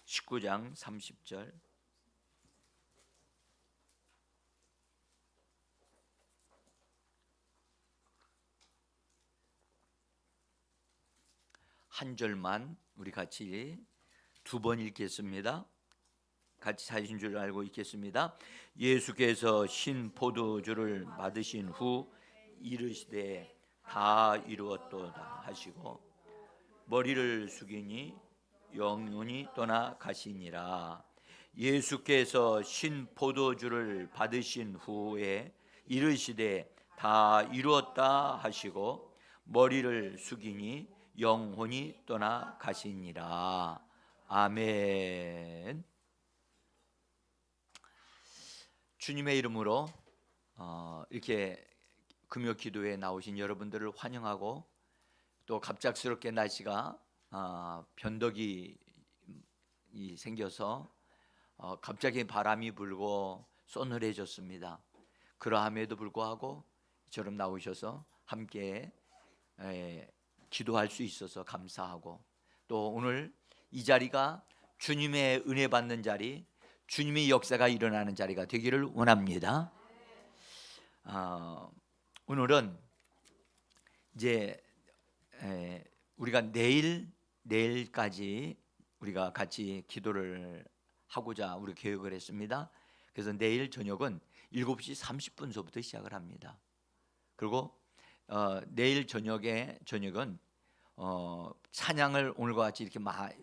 19장 30절. 한 절만 우리 같이 두 번 읽겠습니다. 같이 사신 줄 알고 읽겠습니다. 예수께서 신 포도주를 받으신 후 이르시되 다 이루었도다 하시고 머리를 숙이니 영혼이 떠나 가시니라. 예수께서 신 포도주를 받으신 후에 이르시되 다 이루었다 하시고 머리를 숙이니 영혼이 떠나 가시니라. 아멘. 주님의 이름으로 이렇게 금요 기도에 나오신 여러분들을 환영하고, 또 갑작스럽게 날씨가 변덕이 생겨서 갑자기 바람이 불고 서늘해졌습니다. 그러함에도 불구하고 이처럼 나오셔서 함께 기도할 수 있어서 감사하고, 또 오늘 이 자리가 주님의 은혜 받는 자리, 주님의 역사가 일어나는 자리가 되기를 원합니다. 오늘은 이제 우리가 내일까지 우리가 같이 기도를 하고자 우리 계획을 했습니다. 그래서 내일 저녁은 7시 30분서부터 시작을 합니다. 그리고 내일 저녁은 찬양을 오늘과 같이 이렇게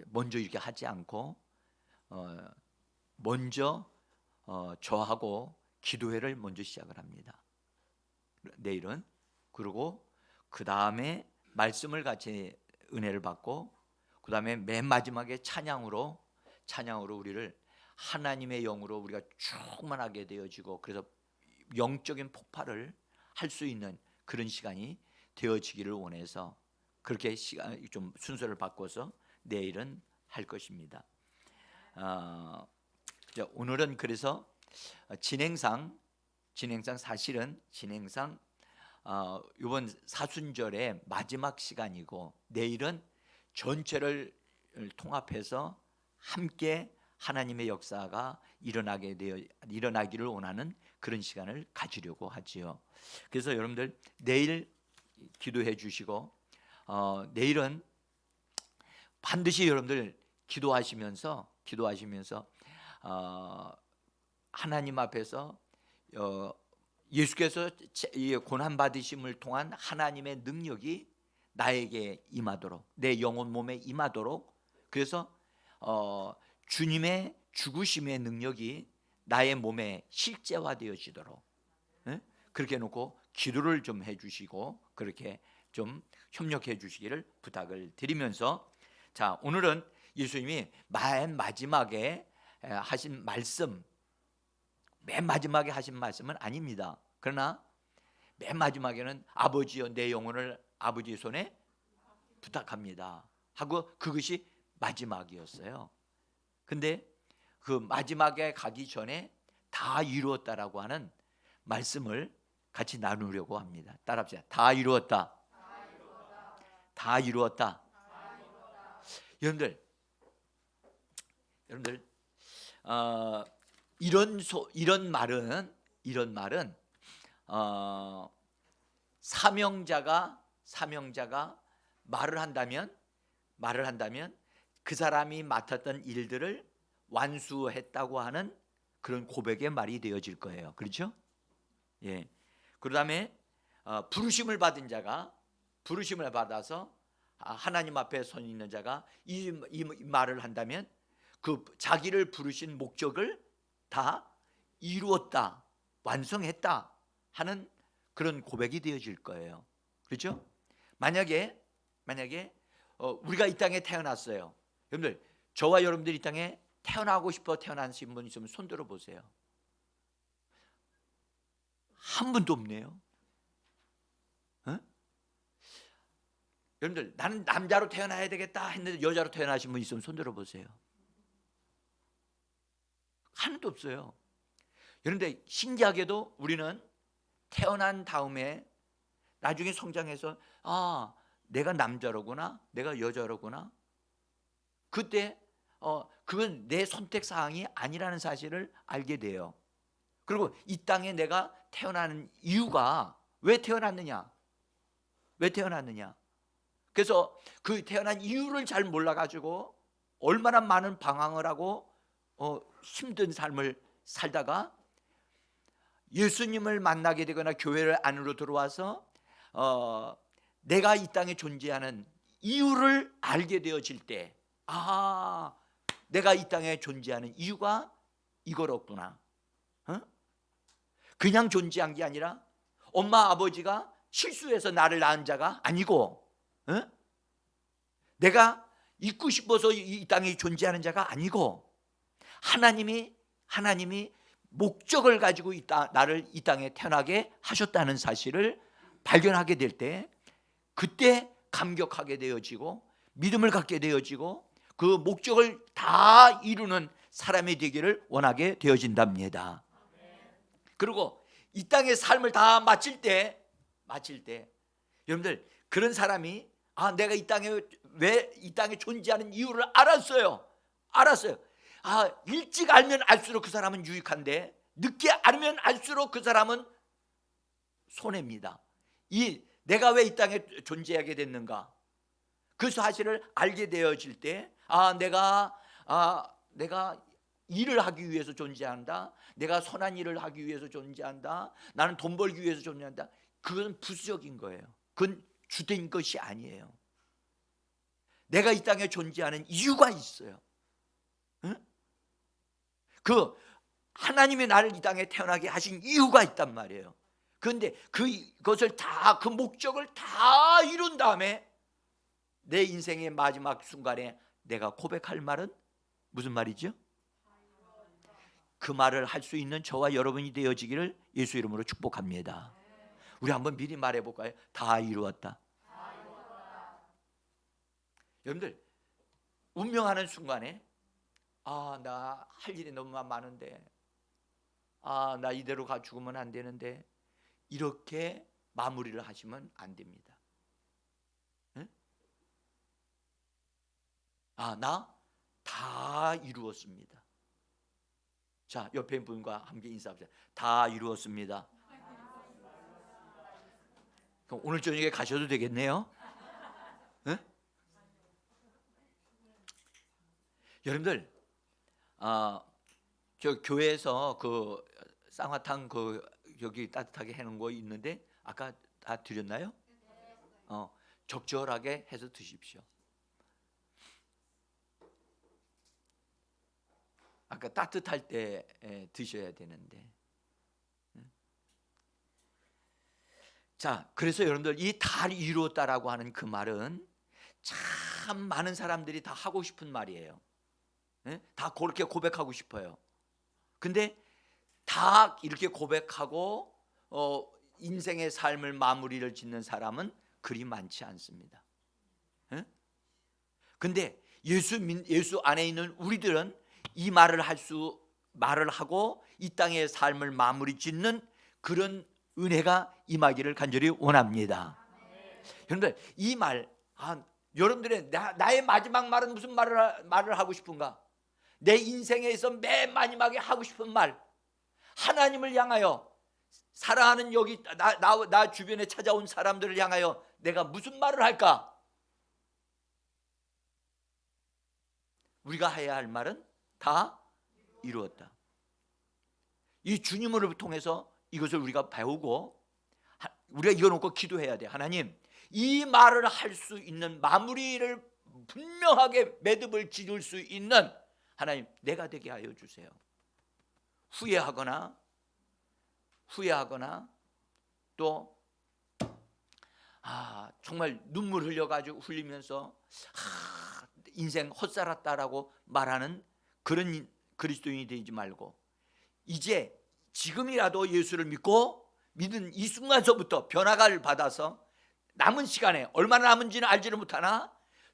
먼저 이렇게 하지 않고 먼저 저하고 기도회를 먼저 시작을 합니다. 내일은. 그리고 그 다음에 말씀을 같이 은혜를 받고, 그 다음에 맨 마지막에 찬양으로 우리를 하나님의 영으로 우리가 충만하게 되어지고, 그래서 영적인 폭발을 할 수 있는 그런 시간이 되어지기를 원해서 그렇게 시간 좀 순서를 바꿔서 내일은 할 것입니다. 오늘은 그래서 진행상 사실은 이번 사순절의 마지막 시간이고, 내일은 전체를 통합해서 함께 하나님의 역사가 일어나기를 원하는 그런 시간을 가지려고 하지요. 그래서 여러분들 내일 기도해 주시고, 내일은 반드시 여러분들 기도하시면서 하나님 앞에서 예수께서 고난 받으심을 통한 하나님의 능력이 나에게 임하도록, 내 영혼 몸에 임하도록, 그래서 주님의 죽으심의 능력이 나의 몸에 실제화되어지도록 그렇게 놓고 기도를 좀 해주시고, 그렇게 좀 협력해 주시기를 부탁을 드리면서, 자, 오늘은 예수님이 맨 마지막에 하신 말씀은 아닙니다. 그러나 맨 마지막에는 아버지여 내 영혼을 아버지의 손에 부탁합니다 하고, 그것이 마지막이었어요. 근데 그 마지막에 가기 전에 다 이루었다라고 하는 말씀을 같이 나누려고 합니다. 따라합시다. 다 이루었다. 다 이루었다. 여러분들 이런 말은 사명자가 말을 한다면 그 사람이 맡았던 일들을 완수했다고 하는 그런 고백의 말이 되어질 거예요. 그렇죠? 예. 그다음에 부르심을 받아서 하나님 앞에 서 있는 자가 이 말을 한다면 그 자기를 부르신 목적을 다 이루었다, 완성했다 하는 그런 고백이 되어질 거예요. 그렇죠? 만약에 우리가 이 땅에 태어났어요. 여러분들, 저와 여러분들 이 땅에 태어나고 싶어 태어나신 분 있으면 손 들어 보세요. 한 분도 없네요. 여러분들, 나는 남자로 태어나야 되겠다 했는데 여자로 태어나신 분 있으면 손 들어 보세요. 하나도 없어요. 그런데 신기하게도 우리는 태어난 다음에 나중에 성장해서 내가 남자로구나, 내가 여자로구나, 그때 그건 내 선택 사항이 아니라는 사실을 알게 돼요. 그리고 이 땅에 내가 태어나는 이유가 왜 태어났느냐? 왜 태어났느냐? 그래서 그 태어난 이유를 잘 몰라가지고 얼마나 많은 방황을 하고 힘든 삶을 살다가 예수님을 만나게 되거나 교회를 안으로 들어와서 내가 이 땅에 존재하는 이유를 알게 되어질 때, 내가 이 땅에 존재하는 이유가 이거였구나. 그냥 존재한 게 아니라 엄마 아버지가 실수해서 나를 낳은 자가 아니고, 내가 있고 싶어서 이 땅에 존재하는 자가 아니고, 하나님이 목적을 가지고 나를 이 땅에 태어나게 하셨다는 사실을 발견하게 될 때, 그때 감격하게 되어지고 믿음을 갖게 되어지고 그 목적을 다 이루는 사람이 되기를 원하게 되어진답니다. 그리고 이 땅의 삶을 다 마칠 때 여러분들, 그런 사람이 내가 왜 이 땅에 존재하는 이유를 알았어요. 일찍 알면 알수록 그 사람은 유익한데 늦게 알면 알수록 그 사람은 손해입니다. 내가 왜 이 땅에 존재하게 됐는가, 그 사실을 알게 되어질 때, 내가 일을 하기 위해서 존재한다, 내가 선한 일을 하기 위해서 존재한다, 나는 돈 벌기 위해서 존재한다, 그건 부수적인 거예요. 그건 주된 것이 아니에요. 내가 이 땅에 존재하는 이유가 있어요. 그 하나님이 나를 이 땅에 태어나게 하신 이유가 있단 말이에요. 그런데 그것을 다, 그 목적을 다 이룬 다음에 내 인생의 마지막 순간에 내가 고백할 말은 무슨 말이죠? 그 말을 할 수 있는 저와 여러분이 되어지기를 예수 이름으로 축복합니다. 우리 한번 미리 말해볼까요? 다 이루었다. 여러분들, 운명하는 순간에 나 할 일이 너무 많은데, 나 이대로 죽으면 안 되는데, 이렇게 마무리를 하시면 안 됩니다. 나 다 이루었습니다. 자, 옆에 분과 함께 인사합시다. 다 이루었습니다. 그럼 오늘 저녁에 가셔도 되겠네요. 여러분들, 저 교회에서 그 쌍화탕 여기 따뜻하게 해놓은 거 있는데 아까 다 드렸나요? 적절하게 해서 드십시오. 아까 따뜻할 때 드셔야 되는데. 자, 그래서 여러분들, 이 다 이루었다라고 하는 그 말은 참 많은 사람들이 다 하고 싶은 말이에요. 다 그렇게 고백하고 싶어요. 근데 다 이렇게 고백하고 인생의 삶을 마무리를 짓는 사람은 그리 많지 않습니다. 근데 예수 안에 있는 우리들은 이 말을 하고 이 땅의 삶을 마무리 짓는 그런 은혜가 임하기를 간절히 원합니다. 여러분들, 이 말, 여러분들의 나의 마지막 말은 무슨 말을 하고 싶은가? 내 인생에서 맨 마지막에 하고 싶은 말, 하나님을 향하여, 사랑하는 여기 나 주변에 찾아온 사람들을 향하여 내가 무슨 말을 할까? 우리가 해야 할 말은 다 이루었다. 이 주님을 통해서 이것을 우리가 배우고, 우리가 이거 놓고 기도해야 돼. 하나님, 이 말을 할 수 있는, 마무리를 분명하게 매듭을 지을 수 있는 하나님, 내가 되게 하여 주세요. 후회하거나 또 정말 눈물 흘리면서 인생 헛살았다라고 말하는 그런 그리스도인이 되지 말고, 이제 지금이라도 예수를 믿는 이 순간서부터 변화를 받아서 남은 시간에, 얼마나 남은지는 알지는 못하나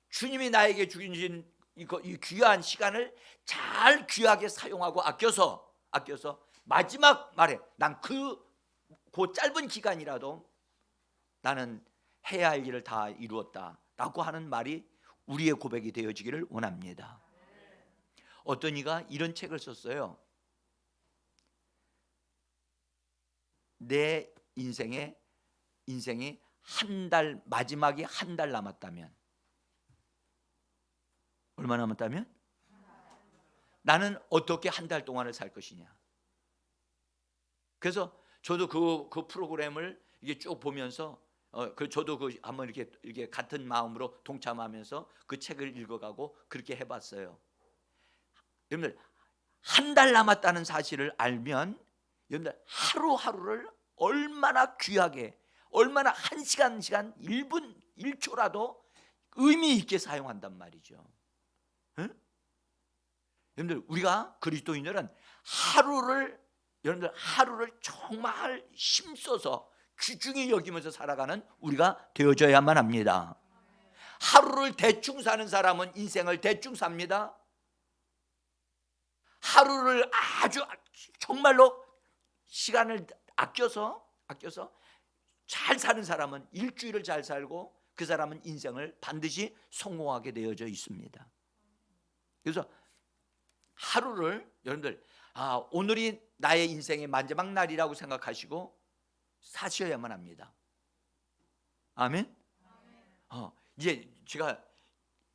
주님이 나에게 주신 이 귀한 시간을 잘 귀하게 사용하고 아껴서 마지막 말에 난 그 짧은 기간이라도 나는 해야 할 일을 다 이루었다라고 하는 말이 우리의 고백이 되어지기를 원합니다. 어떤 이가 이런 책을 썼어요. 내 인생이 마지막이 한 달 남았다면, 얼마 남았다면? 나는 어떻게 한 달 동안을 살 것이냐. 그래서 저도 그 프로그램을 이게 쭉 보면서 저도 한번 이렇게 같은 마음으로 동참하면서 그 책을 읽어가고 그렇게 해봤어요. 여러분들 한 달 남았다는 사실을 알면 여러분들 하루하루를 얼마나 귀하게, 얼마나 한 시간 1분 1초라도 의미 있게 사용한단 말이죠. 응? 여러분들 우리가 그리스도인들은 여러분들 하루를 정말 힘써서 귀중히 여기면서 살아가는 우리가 되어져야만 합니다. 하루를 대충 사는 사람은 인생을 대충 삽니다. 하루를 아주 정말로 시간을 아껴서 잘 사는 사람은 일주일을 잘 살고 그 사람은 인생을 반드시 성공하게 되어져 있습니다. 그래서 하루를 여러분들 오늘이 나의 인생의 마지막 날이라고 생각하시고 사셔야만 합니다. 아멘. 이제 제가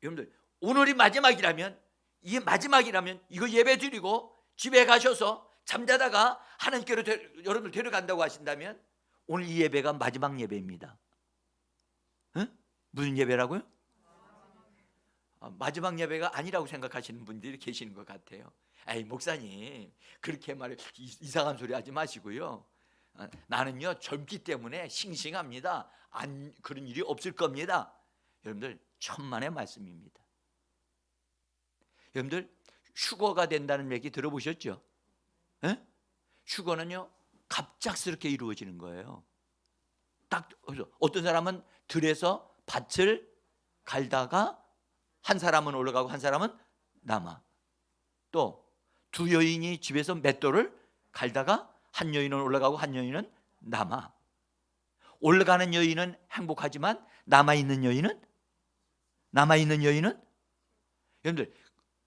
여러분들 오늘이 마지막이라면, 이게 마지막이라면 이거 예배 드리고 집에 가셔서 잠자다가 하나님께로 여러분들 데려간다고 하신다면 오늘 이 예배가 마지막 예배입니다. 응? 무슨 예배라고요? 마지막 예배가 아니라고 생각하시는 분들이 계시는 것 같아요. 에이 목사님 그렇게 이상한 소리 하지 마시고요. 나는요 젊기 때문에 싱싱합니다. 그런 일이 없을 겁니다. 여러분들 천만의 말씀입니다. 여러분들 휴거가 된다는 얘기 들어보셨죠? 에? 휴거는요 갑작스럽게 이루어지는 거예요. 딱 어떤 사람은 들에서 밭을 갈다가 한 사람은 올라가고 한 사람은 남아. 또 두 여인이 집에서 맷돌을 갈다가 한 여인은 올라가고 한 여인은 남아. 올라가는 여인은 행복하지만 남아있는 여인은 여러분들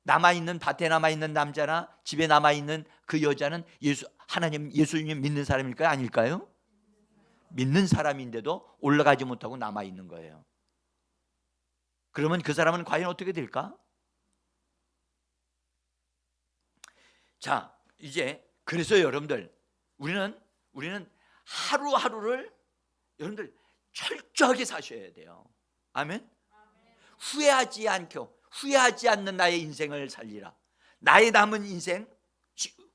남아있는 밭에 남아있는 남자나 집에 남아있는 그 여자는 예수님 믿는 사람일까요? 아닐까요? 믿는 사람인데도 올라가지 못하고 남아있는 거예요. 그러면 그 사람은 과연 어떻게 될까? 자, 이제 그래서 여러분들 우리는 하루하루를 여러분들 철저하게 사셔야 돼요. 아멘. 후회하지 않는 나의 인생을 살리라. 나의 남은 인생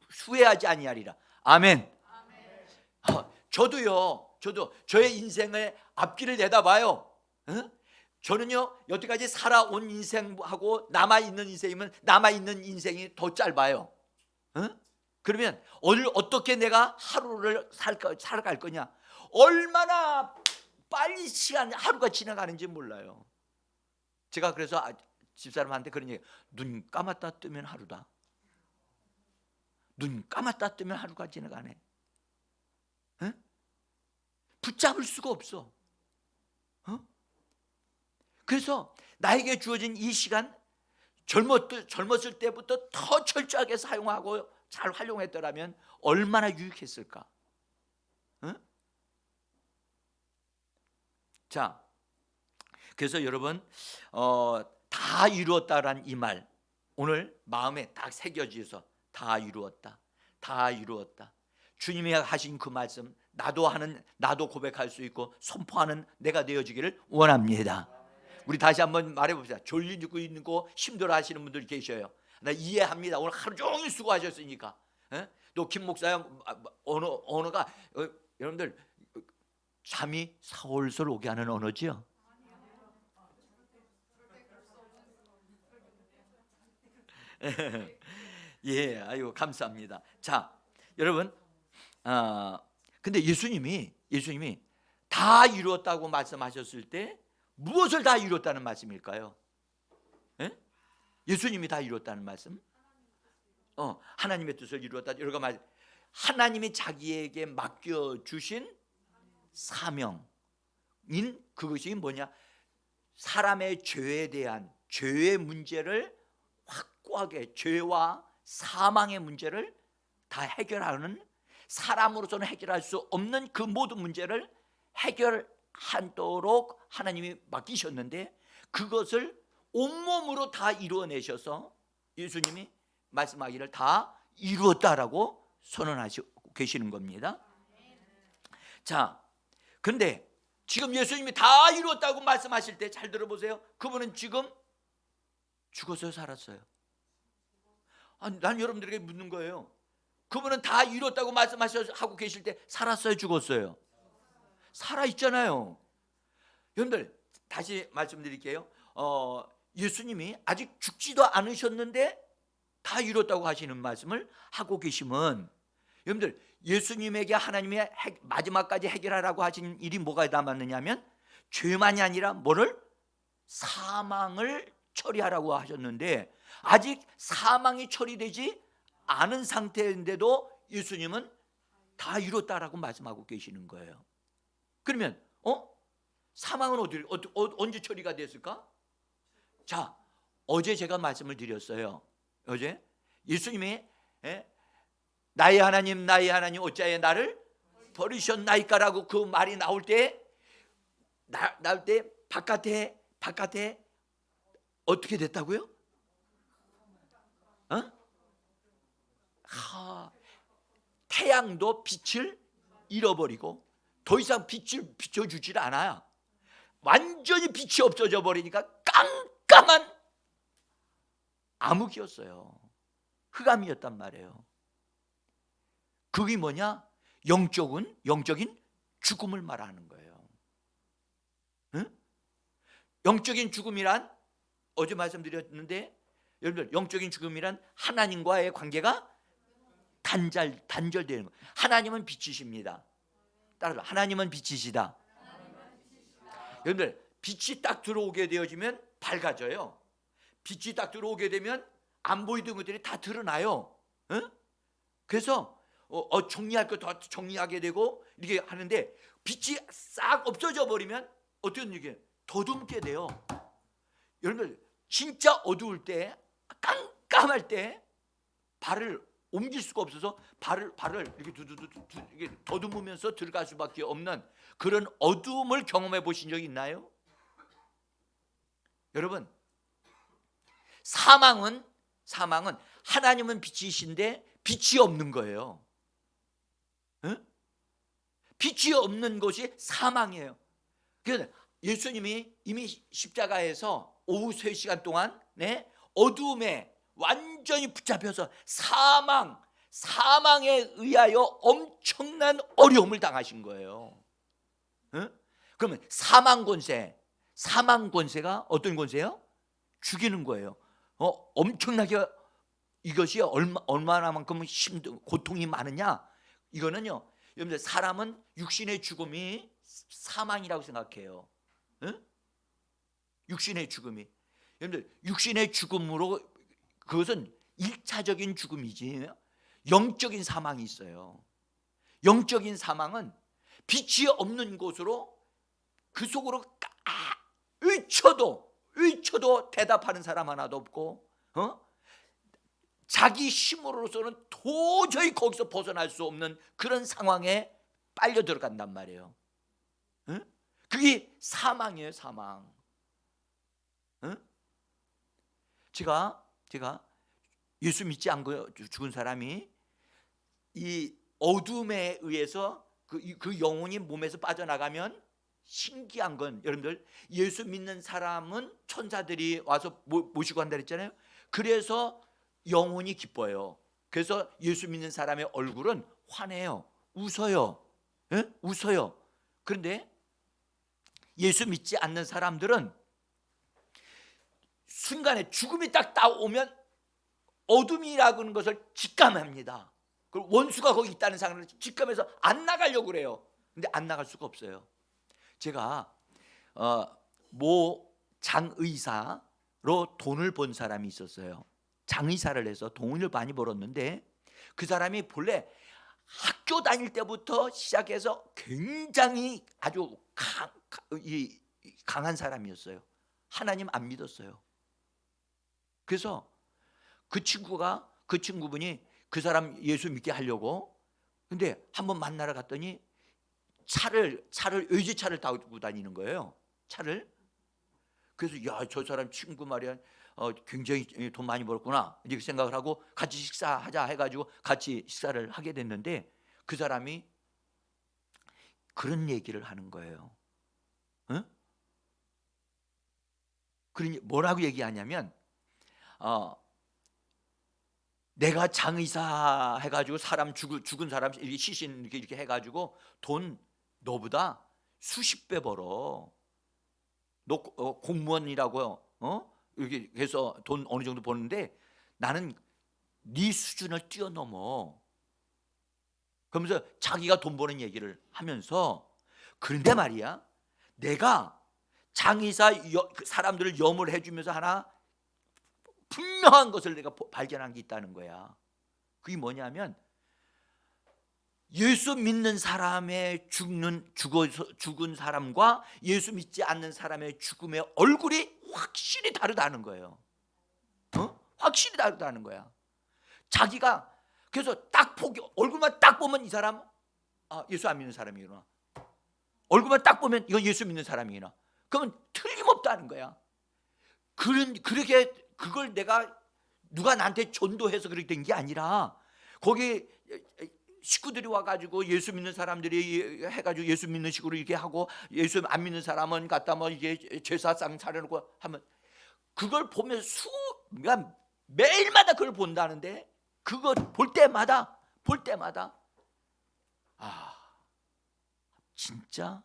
후회하지 아니하리라. 아멘. 저도 저의 인생의 앞길을 내다봐요. 저는요 여태까지 살아온 인생하고 남아있는 인생이면 남아있는 인생이 더 짧아요. 그러면 어떻게 내가 하루를 살아갈 거냐. 얼마나 빨리 하루가 지나가는지 몰라요. 제가 그래서 집사람한테 그런 얘기, 눈 감았다 뜨면 하루다. 눈 감았다 뜨면 하루가 지나가네. 붙잡을 수가 없어. 그래서 나에게 주어진 이 시간 젊었을 때부터 더 철저하게 사용하고 잘 활용했더라면 얼마나 유익했을까. 자, 그래서 여러분 다 이루었다라는 이 말 오늘 마음에 딱 새겨져서 다 이루었다. 주님이 하신 그 말씀 나도 고백할 수 있고 선포하는 내가 되어지기를 원합니다. 우리 다시 한번 말해봅시다. 졸리고 있고 힘들어하시는 분들 계셔요. 나 이해합니다. 오늘 하루 종일 수고하셨으니까. 또 김 목사야 언어가 여러분들 잠이 사월설 오게 하는 언어지요. 예, 아이고 감사합니다. 자, 여러분, 근데 예수님이 다 이루었다고 말씀하셨을 때 무엇을 다 이뤘다는 말씀일까요? 예수님이 다 이뤘다는 말씀? 하나님의 뜻을 이루었다. 여러 말 하나님이 자기에게 맡겨 주신 사명인 그것이 뭐냐? 사람의 죄에 대한 죄의 문제를 확고하게 죄와 사망의 문제를 다 해결하는, 사람으로서는 해결할 수 없는 그 모든 문제를 해결하도록 하나님이 맡기셨는데, 그것을 온몸으로 다 이루어내셔서 예수님이 말씀하기를 다 이루었다라고 선언하시고 계시는 겁니다. 자, 근데 지금 예수님이 다 이루었다고 말씀하실 때 잘 들어보세요. 그분은 지금 죽었어요, 살았어요? 난 여러분들에게 묻는 거예요. 그분은 다 이뤘다고 말씀하고 계실 때 살았어요, 죽었어요? 살아있잖아요. 여러분들 다시 말씀드릴게요. 예수님이 아직 죽지도 않으셨는데 다 이뤘다고 하시는 말씀을 하고 계시면, 여러분들 예수님에게 하나님이 마지막까지 해결하라고 하신 일이 뭐가 남았느냐 하면, 죄만이 아니라 뭐를? 사망을 처리하라고 하셨는데, 아직 사망이 처리되지 않은 상태인데도 예수님은 다 이뤘다라고 말씀하고 계시는 거예요. 그러면 사망은 언제 처리가 됐을까? 자, 어제 제가 말씀을 드렸어요. 어제 예수님이 나의 하나님 나의 하나님 어찌하여 나를 버리셨나이까라고 그 말이 나올 때 바깥에 어떻게 됐다고요? 태양도 빛을 잃어버리고 더 이상 빛을 비춰주질 않아요. 완전히 빛이 없어져 버리니까 깜깜한 암흑이었어요. 흑암이었단 말이에요. 그게 뭐냐? 영적인 죽음을 말하는 거예요. 응? 영적인 죽음이란, 어제 말씀드렸는데 여러분들, 영적인 죽음이란 하나님과의 관계가 단절되는 거예요. 하나님은 빛이십니다. 따라서 하나님은 빛이시다. 여러분들, 빛이 딱 들어오게 되어지면 밝아져요. 빛이 딱 들어오게 되면 안 보이던 것들이 다 드러나요. 응? 그래서 정리할 거 더 정리하게 되고 이렇게 하는데, 빛이 싹 없어져 버리면 어떤 얘기예요? 더듬게 돼요. 여러분들, 진짜 어두울 때, 깜깜할 때 발을 옮길 수가 없어서 발을 이렇게 이렇게 더듬으면서 들어갈 수밖에 없는 그런 어두움을 경험해 보신 적이 있나요? 여러분, 사망은 하나님은 빛이신데 빛이 없는 거예요. 응? 빛이 없는 것이 사망이에요. 그래서 예수님이 이미 십자가에서 오후 3시간 동안 어두움에 완전히 붙잡혀서 사망에 의하여 엄청난 어려움을 당하신 거예요. 응? 그러면 사망 권세가 어떤 권세예요? 죽이는 거예요. 엄청나게, 이것이 얼마나만큼 고통이 많으냐? 이거는요, 여러분들, 사람은 육신의 죽음이 사망이라고 생각해요. 응? 육신의 죽음이, 여러분들, 육신의 죽음으로, 그것은 1차적인 죽음이지 영적인 사망이 있어요. 영적인 사망은 빛이 없는 곳으로, 그 속으로 의쳐도 대답하는 사람 하나도 없고, 자기 힘으로서는 도저히 거기서 벗어날 수 없는 그런 상황에 빨려 들어간단 말이에요. 그게 사망이에요, 사망. 제가 예수 믿지 않고 죽은 사람이 이 어둠에 의해서 그 영혼이 몸에서 빠져나가면, 신기한 건, 여러분들, 예수 믿는 사람은 천사들이 와서 모시고 간다 그랬잖아요. 그래서 영혼이 기뻐요. 그래서 예수 믿는 사람의 얼굴은 환해요. 웃어요. 웃어요. 그런데 예수 믿지 않는 사람들은 순간에 죽음이 딱 오면 어둠이라고 하는 것을 직감합니다. 그리고 원수가 거기 있다는 상황을 직감해서 안 나가려고 그래요. 근데 안 나갈 수가 없어요. 제가 모 장의사로 돈을 번 사람이 있었어요. 장의사를 해서 돈을 많이 벌었는데, 그 사람이 본래 학교 다닐 때부터 시작해서 굉장히 아주 강한 사람이었어요. 하나님 안 믿었어요. 그래서 그 친구분이 그 사람 예수 믿게 하려고, 근데 한번 만나러 갔더니 차를 외제차를 타고 다니는 거예요. 차를. 그래서 야, 저 사람 친구 말이야, 굉장히 돈 많이 벌었구나 이렇게 생각을 하고 같이 식사하자 해가지고 같이 식사를 하게 됐는데, 그 사람이 그런 얘기를 하는 거예요. 응? 그러니 뭐라고 얘기하냐면, 내가 장의사 해가지고 사람 죽은 사람 이렇게 시신 이렇게 해가지고 돈 너보다 수십 배 벌어. 너 공무원이라고요. 이렇게 해서 돈 어느 정도 버는데 나는 네 수준을 뛰어넘어. 그러면서 자기가 돈 버는 얘기를 하면서, 그런데 말이야, 내가 장의사 사람들을 염을 해주면서 하나 분명한 것을 내가 발견한 게 있다는 거야. 그게 뭐냐면, 예수 믿는 사람의 죽은 사람과 예수 믿지 않는 사람의 죽음의 얼굴이 확실히 다르다는 거예요. 확실히 다르다는 거야. 자기가 그래서 얼굴만 딱 보면 이 사람 예수 안 믿는 사람이구나. 얼굴만 딱 보면 이건 예수 믿는 사람이구나. 그러면 틀림없다는 거야. 그렇게 그걸 내가 누가 나한테 전도해서 그렇게 된 게 아니라, 거기 식구들이 와가지고 예수 믿는 사람들이 해가지고 예수 믿는 식으로 이렇게 하고, 예수 안 믿는 사람은 갖다 뭐 이게 제사상 차려놓고 하면, 그걸 보면 매일마다 그걸 본다는데, 그거 볼 때마다 진짜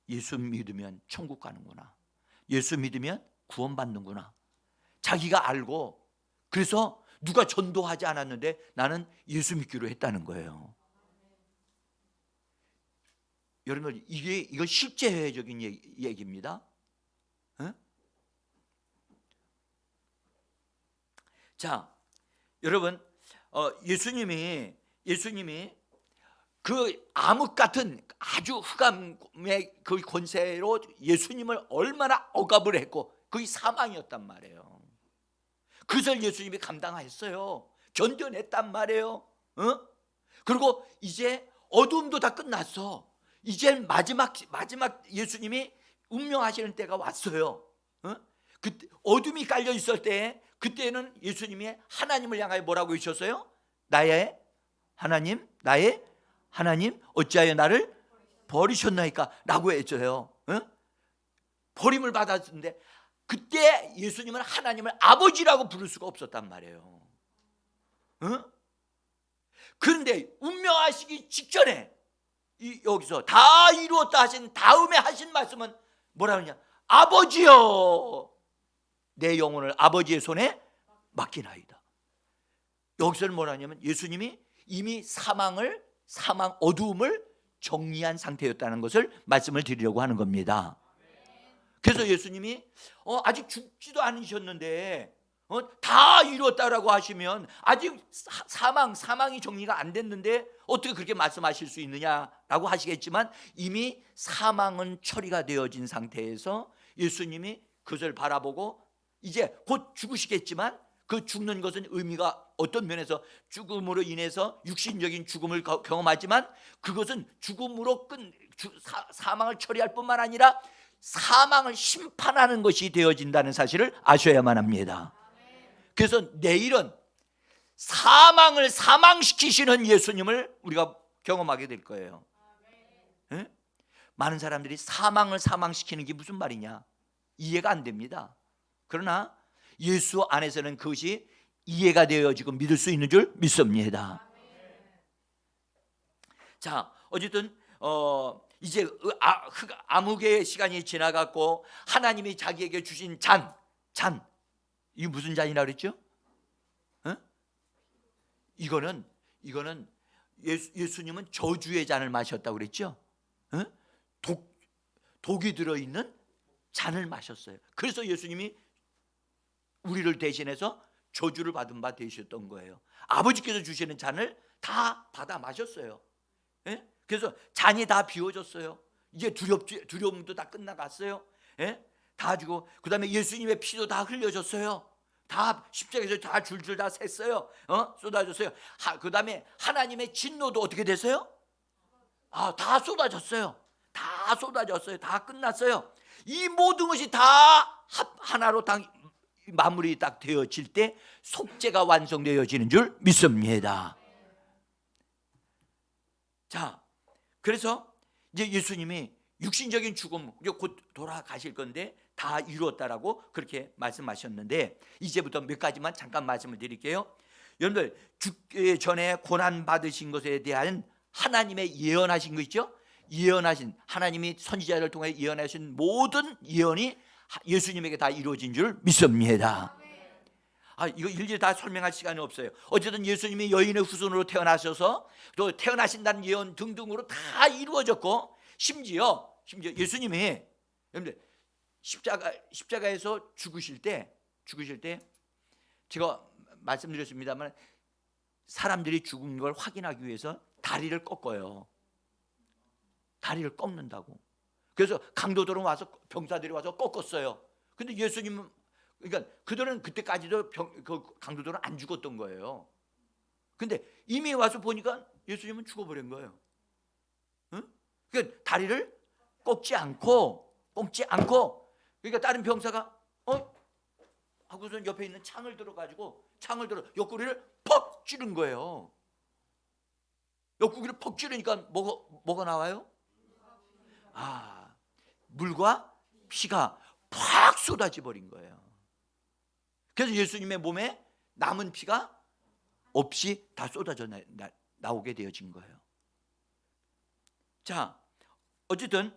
예수 믿으면 천국 가는구나, 예수 믿으면 구원받는구나, 자기가 알고, 그래서 누가 전도하지 않았는데 나는 예수 믿기로 했다는 거예요. 여러분, 이거 실제적인 얘기입니다. 자, 여러분, 예수님이 그 암흑 같은 아주 흑암의 그 권세로 예수님을 얼마나 억압을 했고, 그게 사망이었단 말이에요. 그것을 예수님이 감당하셨어요. 견뎌냈단 말이에요. 그리고 이제 어둠도 다 끝났어. 이제 마지막 예수님이 운명하시는 때가 왔어요. 그때 어둠이 깔려 있을 때, 그때는 예수님이 하나님을 향하여 뭐라고 하셨어요? 나의 하나님 어찌하여 나를 버리셨나이까 라고 했어요. 버림을 받았는데, 그때 예수님은 하나님을 아버지라고 부를 수가 없었단 말이에요. 그런데 운명하시기 직전에 여기서 다 이루었다 하신 다음에 하신 말씀은 뭐라 하느냐? 아버지여, 내 영혼을 아버지의 손에 맡기나이다. 여기서는 뭐라 하냐면, 예수님이 이미 어두움을 정리한 상태였다는 것을 말씀을 드리려고 하는 겁니다. 그래서 예수님이 아직 죽지도 않으셨는데 다 이루었다라고 하시면, 아직 사망이 정리가 안 됐는데 어떻게 그렇게 말씀하실 수 있느냐라고 하시겠지만, 이미 사망은 처리가 되어진 상태에서 예수님이 그것을 바라보고, 이제 곧 죽으시겠지만 그 죽는 것은 의미가 어떤 면에서 죽음으로 인해서 육신적인 죽음을 경험하지만, 그것은 죽음으로 사망을 처리할 뿐만 아니라 사망을 심판하는 것이 되어진다는 사실을 아셔야만 합니다. 그래서 내일은 사망을 사망시키시는 예수님을 우리가 경험하게 될 거예요. 네? 많은 사람들이 사망을 사망시키는 게 무슨 말이냐 이해가 안 됩니다. 그러나 예수 안에서는 그것이 이해가 되어지고 믿을 수 있는 줄 믿습니다. 자, 어쨌든 이제 암흑의 시간이 지나갔고, 하나님이 자기에게 주신 잔, 이게 무슨 잔이라 그랬죠? 이거는 예수님은 저주의 잔을 마셨다고 그랬죠? 독이 들어있는 잔을 마셨어요. 그래서 예수님이 우리를 대신해서 저주를 받은 바 되셨던 거예요. 아버지께서 주시는 잔을 다 받아 마셨어요. 그래서 잔이 다 비워졌어요. 이제 두려움도 다 끝나갔어요. 다 주고, 그 다음에 예수님의 피도 다 흘려졌어요. 다 십자가에서 다 줄줄 다 샜어요. 쏟아졌어요. 그 다음에 하나님의 진노도 어떻게 됐어요? 다 쏟아졌어요. 다 쏟아졌어요. 다 끝났어요. 이 모든 것이 다 하나로 마무리 딱 되어질 때 속죄가 완성되어지는 줄 믿습니다. 자, 그래서 이제 예수님이 육신적인 죽음, 곧 돌아가실 건데 다 이루었다라고 그렇게 말씀하셨는데, 이제부터 몇 가지만 잠깐 말씀을 드릴게요. 여러분들, 죽기 전에 고난 받으신 것에 대한 하나님의 예언하신 거 있죠? 예언하신, 하나님이 선지자를 통해 예언하신 모든 예언이 예수님에게 다 이루어진 줄 믿습니다. 이거 일일이 다 설명할 시간이 없어요. 어쨌든 예수님이 여인의 후손으로 태어나셔서 또 태어나신다는 예언 등등으로 다 이루어졌고, 심지어 예수님이 여러분들 십자가에서 죽으실 때 제가 말씀드렸습니다만, 사람들이 죽은 걸 확인하기 위해서 다리를 꺾어요. 다리를 꺾는다고. 그래서 강도들은 와서, 병사들이 와서 꺾었어요. 근데 예수님은, 그러니까 그들은 그때까지도 그 강도들은 안 죽었던 거예요. 근데 이미 와서 보니까 예수님은 죽어버린 거예요. 응? 그러니까 다리를 꺾지 않고, 그러니까 다른 병사가 하고서 옆에 있는 창을 들어 옆구리를 퍽 찌른 거예요. 옆구리를 퍽 찌르니까 뭐가 나와요? 물과 피가 팍 쏟아져 버린 거예요. 그래서 예수님의 몸에 남은 피가 없이 다 쏟아져 나오게 되어진 거예요. 자, 어쨌든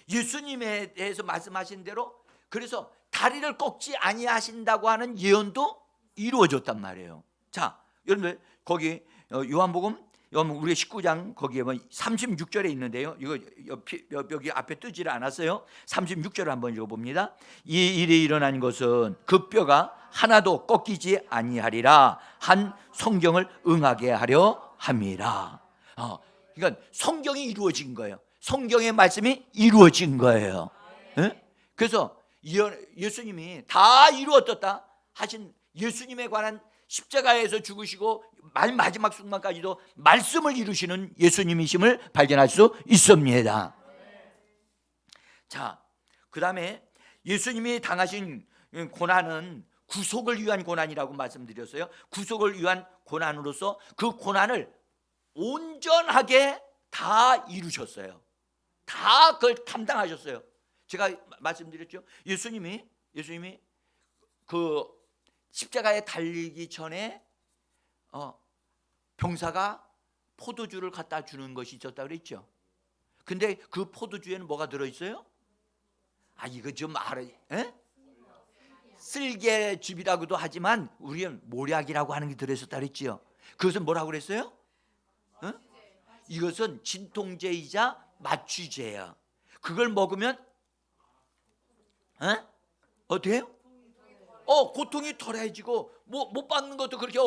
예수님에 대해서 말씀하신 대로, 그래서 다리를 꺾지 아니하신다고 하는 예언도 이루어졌단 말이에요. 자, 여러분들 거기 요한복음 우리 19장 거기에 36절에 있는데요. 이거 여기 앞에 뜨지를 않았어요. 36절을 한번 읽어봅니다. 이 일이 일어난 것은 그 뼈가 하나도 꺾이지 아니하리라 한 성경을 응하게 하려 함이라. 그러니까 성경이 이루어진 거예요. 성경의 말씀이 이루어진 거예요. 네? 그래서 예수님이 다 이루어졌다 하신 예수님에 관한, 십자가에서 죽으시고 마지막 순간까지도 말씀을 이루시는 예수님이심을 발견할 수 있습니다. 자, 그 다음에 예수님이 당하신 고난은 구속을 위한 고난이라고 말씀드렸어요. 구속을 위한 고난으로서 그 고난을 온전하게 다 이루셨어요. 다 그걸 감당하셨어요. 제가 말씀드렸죠. 예수님이 그 십자가에 달리기 전에 병사가 포도주를 갖다 주는 것이 있었다고 그랬죠. 근데 그 포도주에는 뭐가 들어있어요? 이거 좀 알아. 쓸개즙이라고도 하지만 우리는 모략이라고 하는 게 들어있었다고 그랬죠. 그것은 뭐라고 그랬어요? 이것은 진통제이자 마취제야. 그걸 먹으면 어떻게 해요? 고통이 덜해지고, 못 받는 것도 그렇게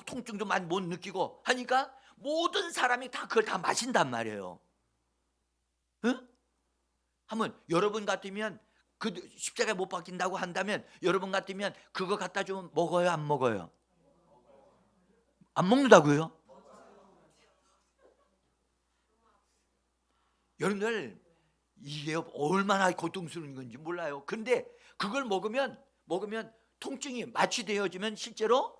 통증도 많이 못 느끼고 하니까 모든 사람이 다 그걸 다 마신단 말이에요. 한번 여러분 같으면, 그 십자가에 못 박힌다고 한다면 여러분 같으면 그거 갖다 주면 먹어요, 안 먹어요? 안 먹는다고요? 여러분들, 이게 얼마나 고통스러운 건지 몰라요. 근데 그걸 먹으면 통증이 마취되어지면 실제로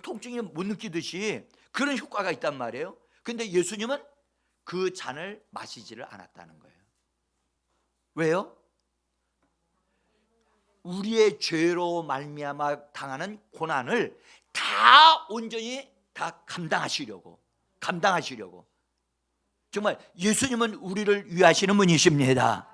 통증이 못 느끼듯이 그런 효과가 있단 말이에요. 근데 예수님은 그 잔을 마시지를 않았다는 거예요. 왜요? 우리의 죄로 말미암아 당하는 고난을 다 온전히 다 감당하시려고. 정말 예수님은 우리를 위하시는 분이십니다.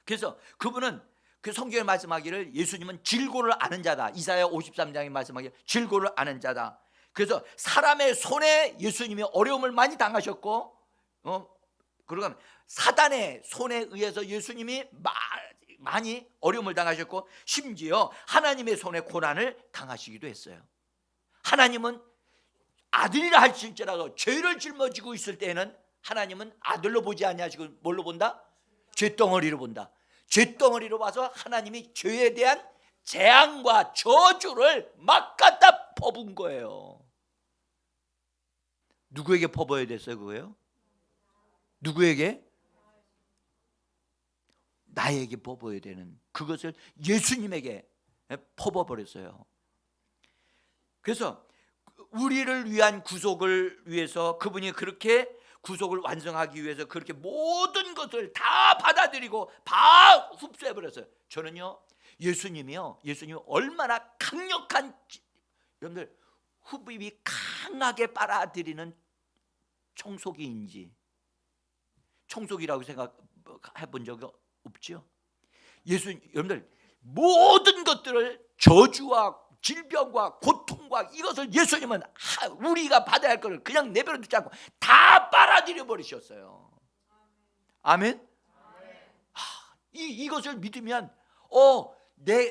그래서 그분은 그 성경에 말씀하기를 예수님은 질고를 아는 자다. 이사야 53장에 말씀하기를 질고를 아는 자다. 그래서 사람의 손에 예수님이 어려움을 많이 당하셨고, 그러고 사단의 손에 의해서 예수님이 많이 어려움을 당하셨고, 심지어 하나님의 손에 고난을 당하시기도 했어요. 하나님은 아들이라 할지라도 죄를 짊어지고 있을 때에는 하나님은 아들로 보지 아니하시고 뭘로 본다? 죄덩어리로 본다. 죄덩어리로 봐서 하나님이 죄에 대한 재앙과 저주를 막 갖다 퍼부은 거예요. 누구에게 퍼부어야 됐어요 그거예요? 누구에게? 나에게 퍼부어야 되는 그것을 예수님에게 퍼부어버렸어요. 그래서 우리를 위한 구속을 위해서 그분이 그렇게 구속을 완성하기 위해서 그렇게 모든 것을 다 받아들이고 다 흡수해버렸어요. 저는요 예수님이 얼마나 강력한, 여러분들 흡입이 강하게 빨아들이는 청소기인지, 청소기라고 생각해 본 적이 없죠. 여러분들 모든 것들을 저주와 질병과 고통과 이것을 예수님은 우리가 받아야 할 것을 그냥 내버려 두지 않고 다 빨아들여 버리셨어요. 아멘. 이것을 믿으면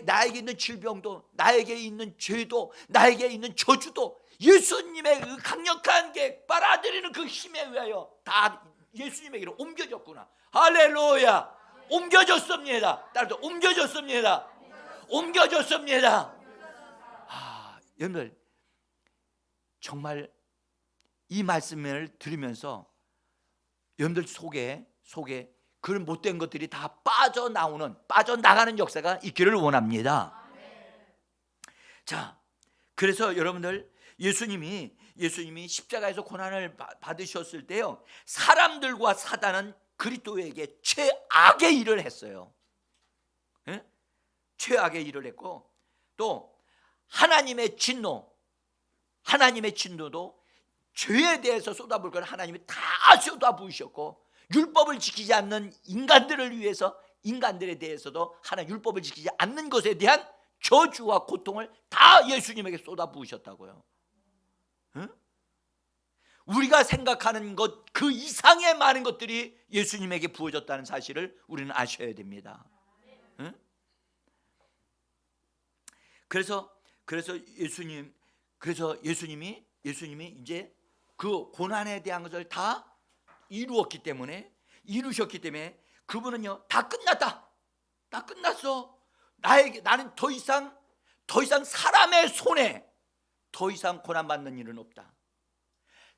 나에게 있는 질병도, 나에게 있는 죄도, 나에게 있는 저주도 예수님의 그 강력한 게 빨아들이는 그 힘에 의하여 다 예수님에게로 옮겨졌구나. 할렐루야. 옮겨졌습니다. 따라서 옮겨졌습니다. 옮겨졌습니다. 여러분들 정말 이 말씀을 들으면서 여러분들 속에 그런 못된 것들이 다 빠져나가는 역사가 있기를 원합니다. 자, 그래서 여러분들 예수님이 십자가에서 고난을 받으셨을 때요, 사람들과 사단은 그리스도에게 최악의 일을 했어요. 예? 최악의 일을 했고, 또 하나님의 진노도 죄에 대해서 쏟아부을 걸 하나님이 다 쏟아부으셨고, 율법을 지키지 않는 인간들을 위해서, 인간들에 대해서도 하나님 율법을 지키지 않는 것에 대한 저주와 고통을 다 예수님에게 쏟아부으셨다고요. 응? 우리가 생각하는 것 그 이상의 많은 것들이 예수님에게 부어졌다는 사실을 우리는 아셔야 됩니다. 응? 그래서 예수님이 이제 그 고난에 대한 것을 다 이루셨기 때문에 그분은요, 다 끝났어. 나는 더 이상 사람의 손에 더 이상 고난받는 일은 없다.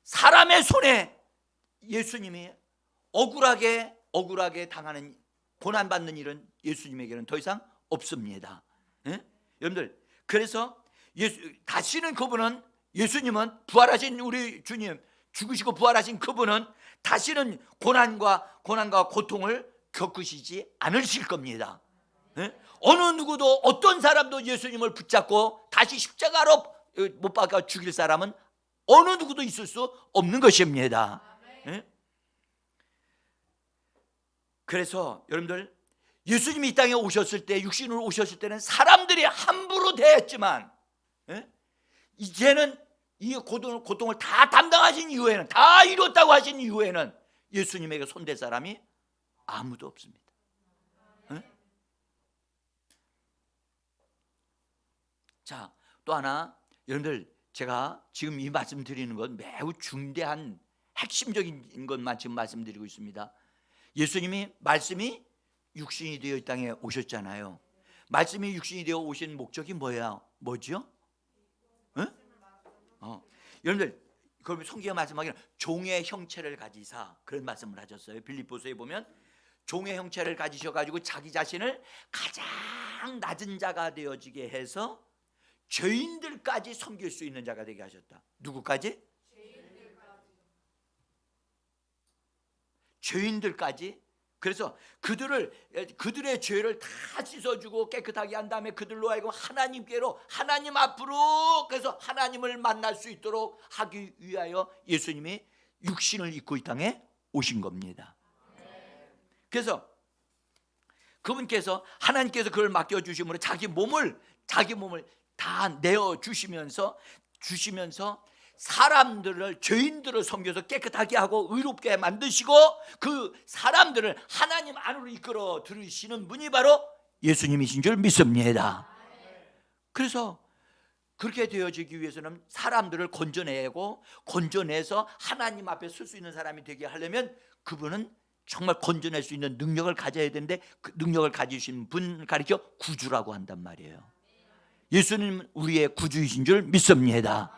사람의 손에 예수님이 억울하게 당하는, 고난받는 일은 예수님에게는 더 이상 없습니다. 예? 여러분들, 그래서 다시는 그분은, 예수님은, 부활하신 우리 주님, 죽으시고 부활하신 그분은 다시는 고난과 고통을 겪으시지 않으실 겁니다. 예? 어느 누구도, 어떤 사람도 예수님을 붙잡고 다시 십자가로 못 박아 죽일 사람은 어느 누구도 있을 수 없는 것입니다. 예? 그래서 여러분들, 예수님이 이 땅에 오셨을 때, 육신으로 오셨을 때는 사람들이 함부로 대했지만, 예? 이제는 이 고통을 다 담당하신 이후에는, 다 이뤘다고 하신 이후에는 예수님에게 손댈 사람이 아무도 없습니다. 예? 자, 또 하나, 여러분들, 제가 지금 이 말씀 드리는 건 매우 중대한 핵심적인 것만 지금 말씀드리고 있습니다. 예수님이, 말씀이 육신이 되어 이 땅에 오셨잖아요. 말씀이 육신이 되어 오신 목적이 뭐죠? 응? 여러분들, 그럼 성경에 말씀하기는 종의 형체를 가지사, 그런 말씀을 하셨어요. 빌립보서에 보면 종의 형체를 가지셔가지고 자기 자신을 가장 낮은 자가 되어지게 해서 죄인들까지 섬길 수 있는 자가 되게 하셨다. 누구까지? 죄인들까지. 그래서 그들의 죄를 다 씻어주고 깨끗하게 한 다음에 그들로 하여금 하나님께로, 하나님 앞으로, 그래서 하나님을 만날 수 있도록 하기 위하여 예수님이 육신을 입고 이 땅에 오신 겁니다. 그래서 그분께서, 하나님께서 그걸 맡겨주심으로 자기 몸을 다 내어주시면서 사람들을, 죄인들을 섬겨서 깨끗하게 하고 의롭게 만드시고 그 사람들을 하나님 안으로 이끌어 들으시는 분이 바로 예수님이신 줄 믿습니다. 그래서 그렇게 되어지기 위해서는 사람들을 건져내서 하나님 앞에 설 수 있는 사람이 되게 하려면 그분은 정말 건져낼 수 있는 능력을 가져야 되는데, 그 능력을 가지신 분 가리켜 구주라고 한단 말이에요. 예수님 우리의 구주이신 줄 믿습니다.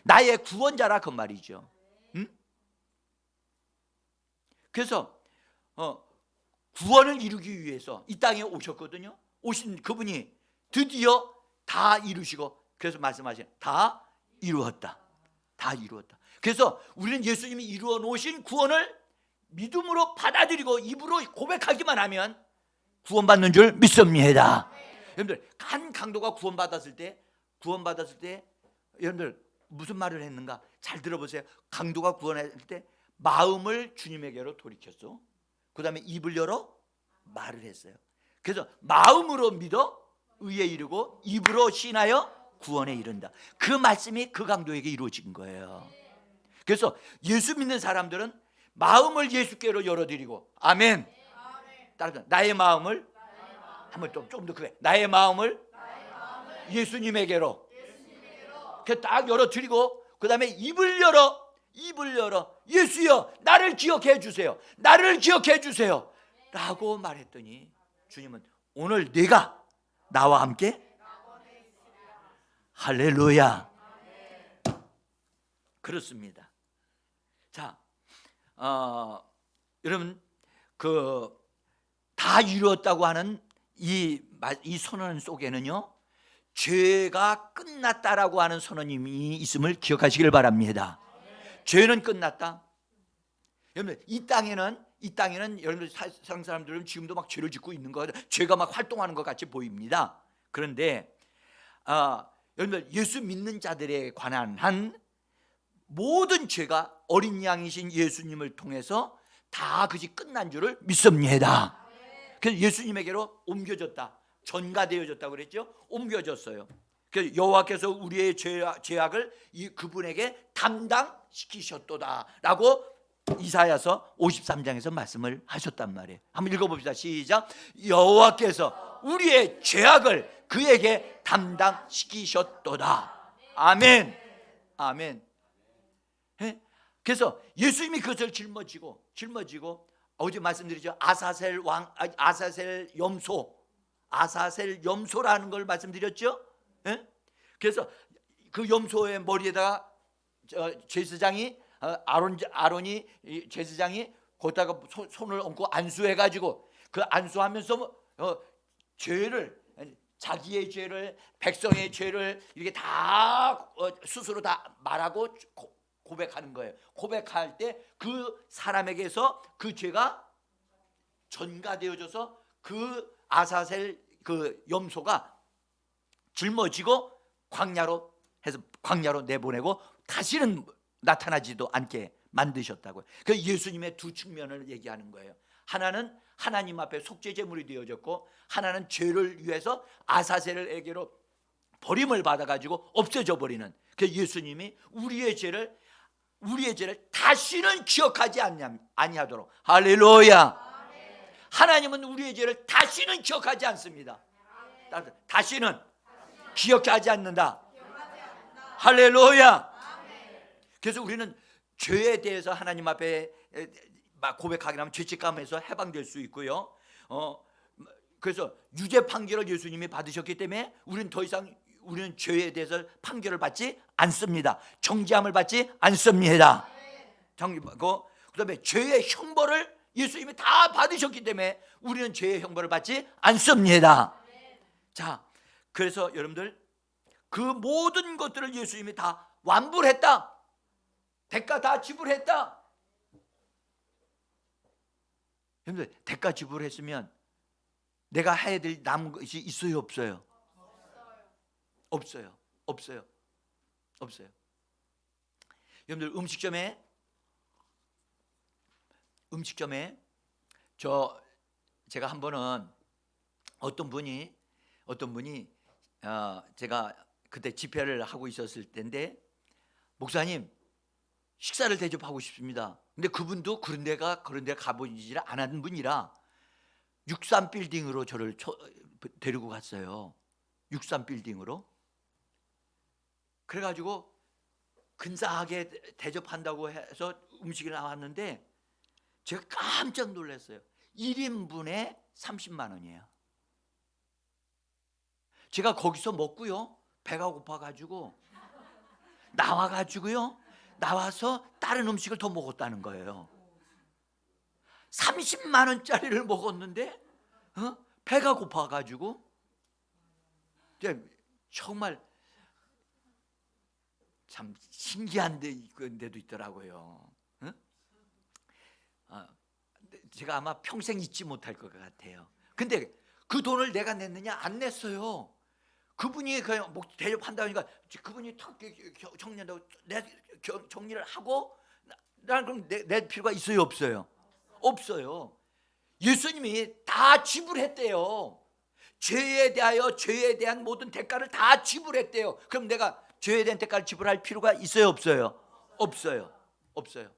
나의 구원자라 그 말이죠. 응? 그래서 구원을 이루기 위해서 이 땅에 오셨거든요. 오신 그분이 드디어 다 이루시고, 그래서 말씀하신 다 이루었다. 다 이루었다. 그래서 우리는 예수님이 이루어 놓으신 구원을 믿음으로 받아들이고 입으로 고백하기만 하면 구원받는 줄 믿습니다. 여러분들, 한 강도가 구원받았을 때 여러분들 무슨 말을 했는가? 잘 들어보세요. 강도가 구원할 때 마음을 주님에게로 돌이켰어. 그 다음에 입을 열어 말을 했어요. 그래서 마음으로 믿어 의에 이르고 입으로 신하여 구원에 이른다. 그 말씀이 그 강도에게 이루어진 거예요. 그래서 예수 믿는 사람들은 마음을 예수께로 열어드리고, 아멘. 따라서 나의 마음을 한번 좀 더 그래. 나의 마음을 예수님에게로 딱 열어드리고, 그 다음에 입을 열어 예수여 나를 기억해 주세요. 나를 기억해 주세요 라고 말했더니 주님은 오늘 네가 나와 함께 할렐루야. 그렇습니다. 자, 여러분, 그 다 이루었다고 하는 이 선언 속에는요, 죄가 끝났다라고 하는 선언이 있음을 기억하시길 바랍니다. 죄는 끝났다. 여러분, 이 땅에는 여러분들 세상 사람들은 지금도 막 죄를 짓고 있는 거, 죄가 막 활동하는 것 같이 보입니다. 그런데 여러분들, 예수 믿는 자들에 관한 한 모든 죄가 어린 양이신 예수님을 통해서 다 그것이 끝난 줄을 믿습니다. 그래서 예수님에게로 옮겨졌다, 전가되어졌다고 그랬죠. 옮겨졌어요. 그래서 여호와께서 우리의 죄악을 그분에게 담당시키셨도다라고 이사야서 53장에서 말씀을 하셨단 말이에요. 한번 읽어봅시다. 시작. 여호와께서 우리의 죄악을 그에게 담당시키셨도다. 아멘. 아멘. 그래서 예수님이 그것을 짊어지고 어제 말씀드리죠. 아사셀 염소라는 걸 말씀드렸죠. 그래서 그 염소의 머리에다가 제사장이 아론이 제사장이 거기다가 손을 얹고 안수해가지고 그 안수하면서 자기의 죄를, 백성의 죄를 이렇게 다 스스로 다 말하고 고백하는 거예요. 고백할 때 그 사람에게서 그 죄가 전가되어져서 그 아사셀 그 염소가 짊어지고 광야로 내보내고 다시는 나타나지도 않게 만드셨다고요. 그 예수님의 두 측면을 얘기하는 거예요. 하나는 하나님 앞에 속죄 제물이 되어졌고, 하나는 죄를 위해서 아사셀에게로 버림을 받아가지고 없어져 버리는, 그 예수님이 우리의 죄를 다시는 기억하지 아니하도록. 할렐루야. 하나님은 우리의 죄를 다시는 기억하지 않습니다. 다시는 기억하지 않는다. 할렐루야. 그래서 우리는 죄에 대해서 하나님 앞에 고백하게 하면 죄책감에서 해방될 수 있고요. 그래서 유죄 판결을 예수님이 받으셨기 때문에 우리는 더 이상 죄에 대해서 판결을 받지 않습니다. 정죄함을 받지 않습니다. 그다음에 죄의 형벌을 예수님이 다 받으셨기 때문에 우리는 죄의 형벌을 받지 않습니다. 자, 그래서 여러분들, 그 모든 것들을 예수님이 다 완불 했다. 대가 다 지불했다. 여러분들, 대가 지불했으면 내가 해야 될 남은 것이 있어요, 없어요? 없어요. 여러분들, 음식점에 제가 한 번은 어떤 분이 제가 그때 집회를 하고 있었을 때인데, 목사님 식사를 대접하고 싶습니다. 근데 그분도 그런 데 가보지 않은 분이라 63빌딩으로 저를 데리고 갔어요. 63빌딩으로. 그래가지고 근사하게 대접한다고 해서 음식이 나왔는데 제가 깜짝 놀랐어요. 1인분에 30만 원이에요. 제가 거기서 먹고요, 배가 고파가지고 나와서 다른 음식을 더 먹었다는 거예요. 30만 원짜리를 먹었는데 배가 고파가지고. 정말 참 신기한 데도 있더라고요. 제가 아마 평생 잊지 못할 것 같아요. 근데 그 돈을 내가 냈느냐? 안 냈어요. 그분이 그냥 뭐 대접한다니까 그분이 탁 정리한다고 정리를 하고 나는 그럼 낼 필요가 있어요, 없어요? 없어요. 예수님이 다 지불했대요. 죄에 대한 모든 대가를 다 지불했대요. 그럼 내가 죄에 대한 대가를 지불할 필요가 있어요, 없어요? 없어요.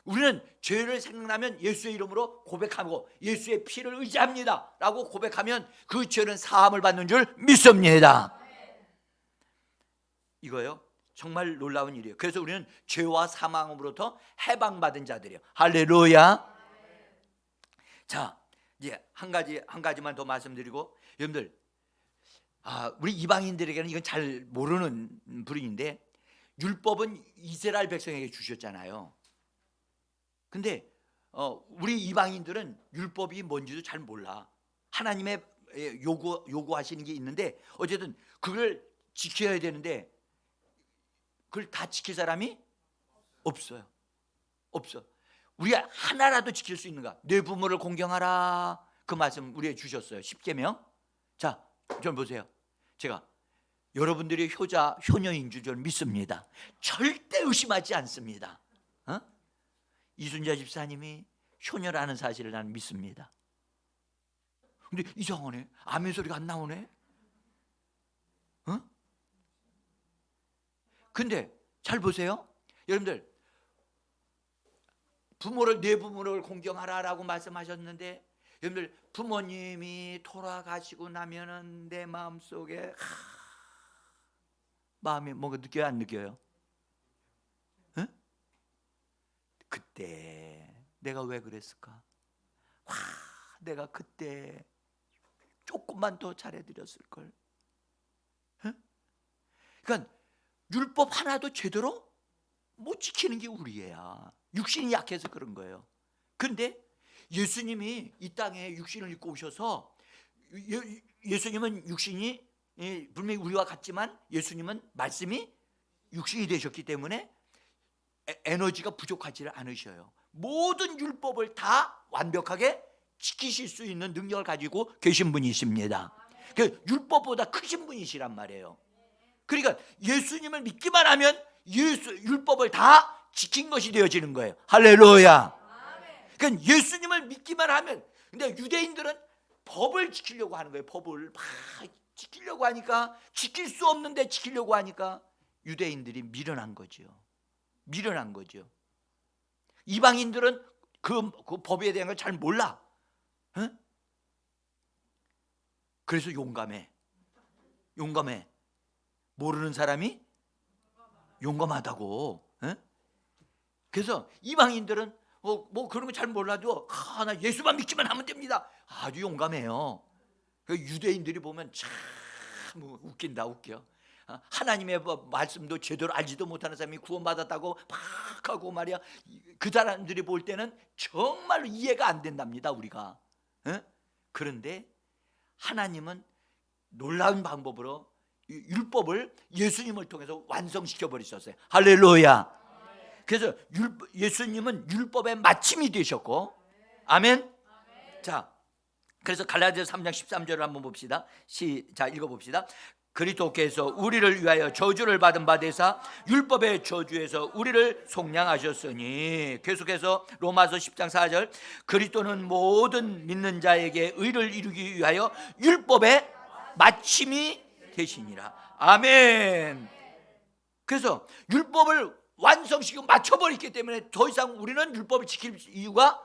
우리는 죄를 생각나면 예수의 이름으로 고백하고 예수의 피를 의지합니다 라고 고백하면 그 죄는 사함을 받는 줄 믿습니다. 이거요, 정말 놀라운 일이에요. 그래서 우리는 죄와 사망으로부터 해방받은 자들이에요. 할렐루야. 자, 이제 한 가지만 더 말씀드리고, 여러분들, 우리 이방인들에게는 이건 잘 모르는 불인데, 율법은 이스라엘 백성에게 주셨잖아요. 근데 우리 이방인들은 율법이 뭔지도 잘 몰라. 하나님의 요구하시는 게 있는데 어쨌든 그걸 지켜야 되는데 그걸 다 지킬 사람이 없어요. 우리가 하나라도 지킬 수 있는가? 내 부모를 공경하라, 그 말씀 우리에게 주셨어요. 10계명. 자, 좀 보세요. 제가 여러분들이 효녀인 줄 믿습니다. 절대 의심하지 않습니다. 이순자 집사님이 효녀라는 사실을 나는 믿습니다. 근데 이상하네, 아멘 소리가 안 나오네. 근데 잘 보세요. 여러분들, 내 부모를 공경하라라고 말씀하셨는데, 여러분들 부모님이 돌아가시고 나면은 내 마음속에 마음이 뭔가 느껴요, 안 느껴요? 그때 내가 왜 그랬을까? 내가 그때 조금만 더 잘해드렸을 걸. 그러니까 율법 하나도 제대로 못 지키는 게 우리야. 육신이 약해서 그런 거예요. 그런데 예수님이 이 땅에 육신을 입고 오셔서, 예수님은 육신이 분명히 우리와 같지만 예수님은 말씀이 육신이 되셨기 때문에 에너지가 부족하지를 않으셔요. 모든 율법을 다 완벽하게 지키실 수 있는 능력을 가지고 계신 분이십니다. 그 율법보다 크신 분이시란 말이에요. 그러니까 예수님을 믿기만 하면 율법을 다 지킨 것이 되어지는 거예요. 할렐루야. 그러니까 예수님을 믿기만 하면, 근데 유대인들은 법을 지키려고 하는 거예요. 법을 막 지키려고 하니까, 지킬 수 없는데 지키려고 하니까 유대인들이 밀어난 거죠. 이방인들은 그 법에 대한 걸 잘 몰라. 그래서 용감해. 모르는 사람이 용감하다고. 그래서 이방인들은 뭐 그런 거 잘 몰라도 나 예수만 믿기만 하면 됩니다. 아주 용감해요. 유대인들이 보면 참 웃겨. 하나님의 말씀도 제대로 알지도 못하는 사람이 구원받았다고 막 하고 말이야. 그 사람들이 볼 때는 정말로 이해가 안 된답니다, 우리가. 그런데 하나님은 놀라운 방법으로 율법을 예수님을 통해서 완성시켜 버리셨어요. 할렐루야. 그래서 예수님은 율법의 마침이 되셨고, 아멘. 자, 그래서 갈라디아서 3장 13절을 한번 봅시다. 자, 읽어봅시다. 그리스도께서 우리를 위하여 저주를 받은 바 되사 율법의 저주에서 우리를 속량하셨으니. 계속해서 로마서 10장 4절, 그리스도는 모든 믿는 자에게 의를 이루기 위하여 율법의 마침이 되시니라. 아멘. 그래서 율법을 완성시키고 맞춰버렸기 때문에 더 이상 우리는 율법을 지킬 이유가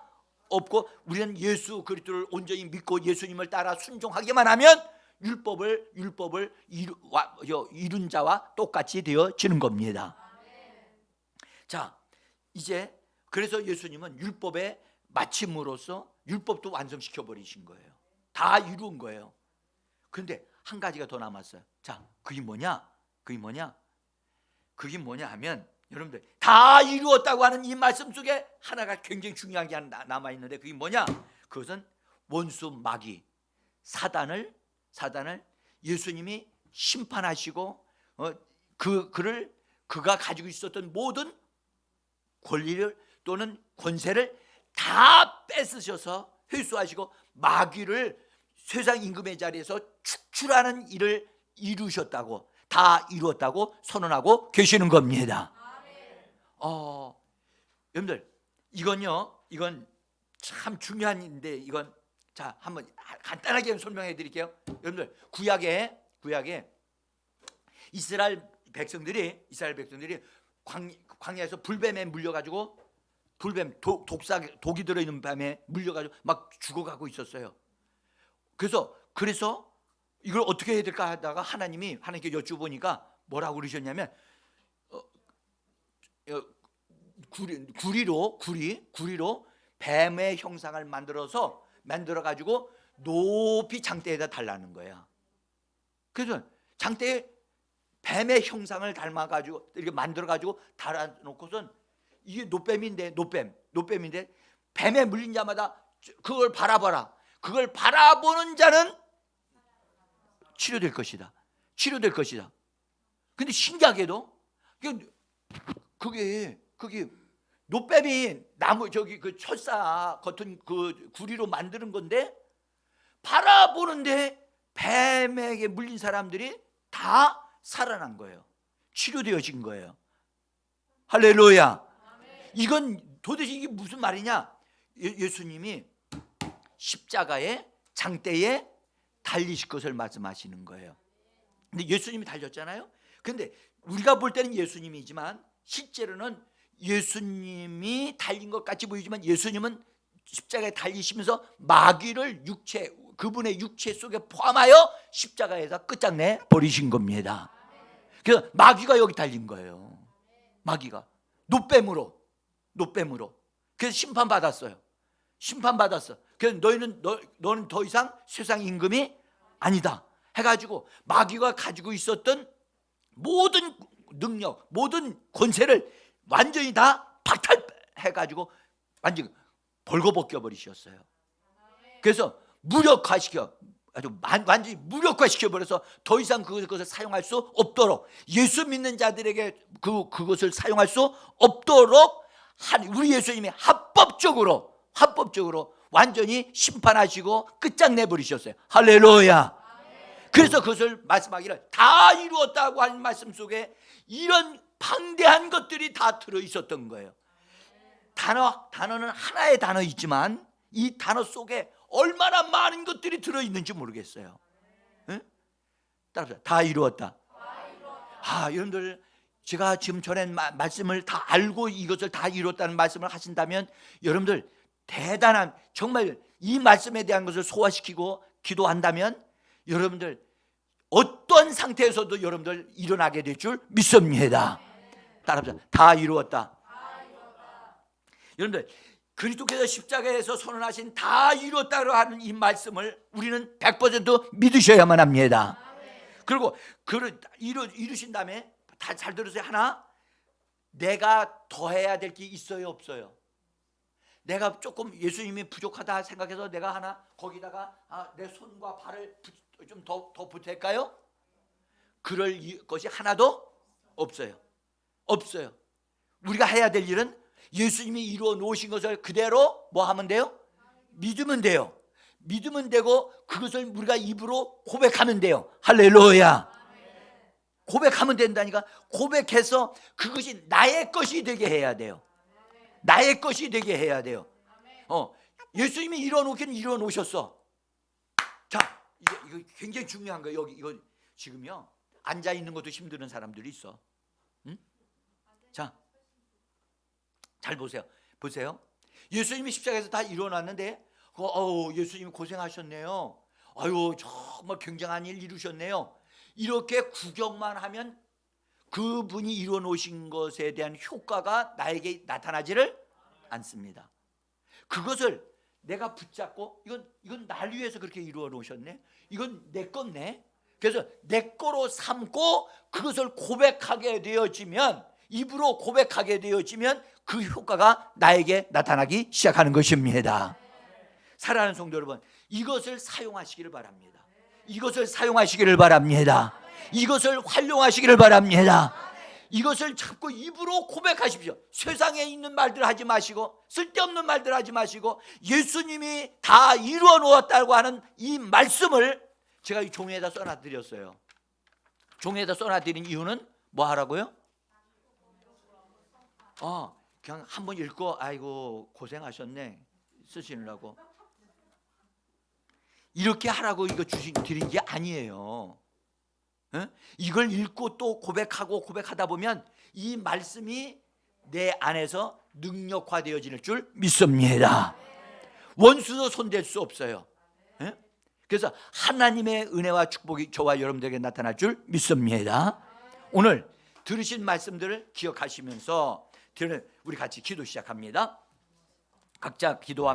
없고, 우리는 예수 그리스도를 온전히 믿고 예수님을 따라 순종하기만 하면 율법을 이룬 자와 똑같이 되어지는 겁니다. 자, 이제 그래서 예수님은 율법의 마침으로써 율법도 완성시켜 버리신 거예요. 다 이룬 거예요. 그런데 한 가지가 더 남았어요. 자, 그게 뭐냐? 그게 뭐냐? 그게 뭐냐 하면 여러분들 다 이루었다고 하는 이 말씀 속에 하나가 굉장히 중요한 게 하나 남아있는데 그게 뭐냐? 그것은 원수 마귀 사단을 예수님이 심판하시고 그가 가지고 있었던 모든 권리를 또는 권세를 다 뺏으셔서 회수하시고 마귀를 세상 임금의 자리에서 축출하는 일을 이루셨다고, 다 이루었다고 선언하고 계시는 겁니다. 여러분들 이건 참 중요한 일인데 이건 자 한번 간단하게 설명해 드릴게요. 여러분들 구약에 이스라엘 백성들이 광야에서 불뱀에 물려가지고 불뱀 독이 들어있는 뱀에 물려가지고 막 죽어가고 있었어요. 그래서 이걸 어떻게 해야 될까 하다가 하나님께 여쭤보니까 뭐라고 그러셨냐면 구리로 뱀의 형상을 만들어가지고 높이 장대에다 달라는 거야. 그래서 장대에 뱀의 형상을 닮아가지고 이렇게 만들어가지고 달아놓고선 이게 노뱀인데 뱀에 물린 자마다 그걸 바라봐라. 그걸 바라보는 자는 치료될 것이다. 근데 신기하게도 그게 노뱀이 나무 그 철사 겉은 그 구리로 만드는 건데 바라보는데 뱀에게 물린 사람들이 다 살아난 거예요. 치료되어진 거예요. 할렐루야. 이건 도대체 이게 무슨 말이냐? 예수님이 십자가의 장대에 달리실 것을 말씀하시는 거예요. 근데 예수님이 달렸잖아요. 근데 우리가 볼 때는 예수님이지만 실제로는 예수님이 달린 것 같이 보이지만 예수님은 십자가에 달리시면서 마귀를 그분의 육체 속에 포함하여 십자가에서 끝장내 버리신 겁니다. 그래서 마귀가 여기 달린 거예요. 마귀가 노뱀으로. 그래서 심판받았어요. 그래서 너는 더 이상 세상 임금이 아니다 해가지고 마귀가 가지고 있었던 모든 능력, 모든 권세를 완전히 다 박탈해가지고 완전히 벌거벗겨 버리셨어요. 그래서 완전히 무력화시켜 버려서 더 이상 그것을 사용할 수 없도록, 예수 믿는 자들에게 그것을 사용할 수 없도록 우리 예수님이 합법적으로 완전히 심판하시고 끝장내 버리셨어요. 할렐루야. 그래서 그것을 말씀하기를 다 이루었다고 하는 말씀 속에 이런 방대한 것들이 다 들어있었던 거예요. 단어는 하나의 단어이지만 이 단어 속에 얼마나 많은 것들이 들어있는지 모르겠어요. 응? 따라서 다 이루었다. 여러분들 제가 지금 전에 말씀을 다 알고 이것을 다 이뤘다는 말씀을 하신다면 여러분들 대단한, 정말 이 말씀에 대한 것을 소화시키고 기도한다면 여러분들 어떤 상태에서도 여러분들 일어나게 될 줄 믿습니다. 따라합시다. 다 이루었다. 여러분들 그리스도께서 십자가에서 선언하신 다 이루었다고 하는 이 말씀을 우리는 100% 믿으셔야만 합니다. 그리고 이루신 다음에 다 잘 들으세요. 하나, 내가 더 해야 될 게 있어요, 없어요? 내가 조금 예수님이 부족하다 생각해서 내가 하나 거기다가 내 손과 발을 좀 더 보탤까요? 그럴 것이 하나도 없어요. 우리가 해야 될 일은 예수님이 이루어 놓으신 것을 그대로 뭐 하면 돼요? 믿으면 돼요. 믿으면 되고 그것을 우리가 입으로 고백하면 돼요. 할렐루야. 고백하면 된다니까. 고백해서 그것이 나의 것이 되게 해야 돼요. 나의 것이 되게 해야 돼요. 예수님이 이루어 놓긴 이루어 놓으셨어. 자, 이거 굉장히 중요한 거예요. 이거 지금요 앉아 있는 것도 힘든 사람들이 있어. 응? 자, 잘 보세요. 예수님이 십자가에서 다 이루어놨는데 예수님이 고생하셨네요. 아유, 정말 굉장한 일 이루셨네요. 이렇게 구경만 하면 그분이 이루어 놓으신 것에 대한 효과가 나에게 나타나지를 않습니다. 그것을 내가 붙잡고 이건 날 위해서 그렇게 이루어 놓으셨네, 이건 내 건네, 그래서 내 거로 삼고 그것을 고백하게 되어지면, 입으로 고백하게 되어지면 그 효과가 나에게 나타나기 시작하는 것입니다. 사랑하는 성도 여러분, 이것을 사용하시기를 바랍니다. 이것을 사용하시기를 바랍니다. 이것을 활용하시기를 바랍니다. 이것을 자꾸 입으로 고백하십시오. 세상에 있는 말들 하지 마시고, 쓸데없는 말들 하지 마시고, 예수님이 다 이루어 놓았다고 하는 이 말씀을 제가 이 종이에다 써놔드렸어요. 종이에다 써놔드린 이유는 뭐 하라고요? 그냥 한번 읽고 아이고 고생하셨네 쓰시느라고 이렇게 하라고 이거 드린 게 아니에요. 이걸 읽고 또 고백하다 보면 이 말씀이 내 안에서 능력화되어질 줄 믿습니다. 원수도 손댈 수 없어요. 그래서 하나님의 은혜와 축복이 저와 여러분들에게 나타날 줄 믿습니다. 오늘 들으신 말씀들을 기억하시면서 우리 같이 기도 시작합니다. 각자 기도합니다.